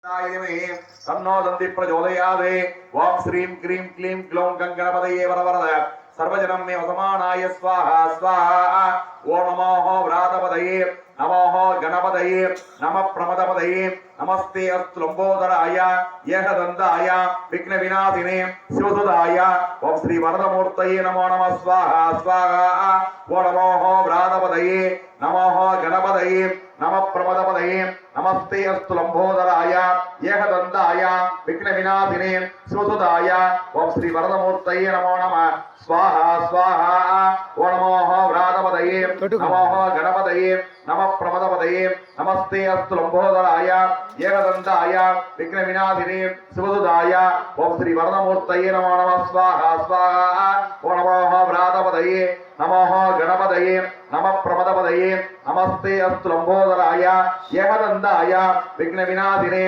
तन्नो दन्ति प्रचोदयादे ओम श्रीं क्रीं क्लीं ग्लौं गणपतये वरवरद सर्वजनं मे वसमानाय स्वाहा स्वाहा ओम नमो व्रातपतये नमो गणपतये नमः प्रमदपतये नमस्ते अस्तु लंबोदराय एकदन्ताय विघ्नविनाशिने शिवसुदाय ओम श्री वरदमूर्तये नमो नमः स्वाहा स्वाहा ओम नमो व्रातपतये नमो गणपतये नमः प्रमदपतये नमस्ते अस्तु लंबोदराय एकदन्ताय विघ्नविनाशिने शिवसुदाय ओम श्री वरदमूर्तये नमो नमः स्वाहा स्वाहा ओम नमो व्रातपतये नमो गणपतये नमः प्रमदपतये नमस्ते अस्तु लंबोदराय एकदन्ताय विघ्नविनाशिने शिवसुदाय ओम श्री वरदमूर्तये नमो नमः स्वाहा स्वाहा ओम नमो व्रातपतये नमो गणपतये नमः प्रमदपतये नमस्ते अस्तु लंबोदराय एकदन्ताय विघ्नविनाशिने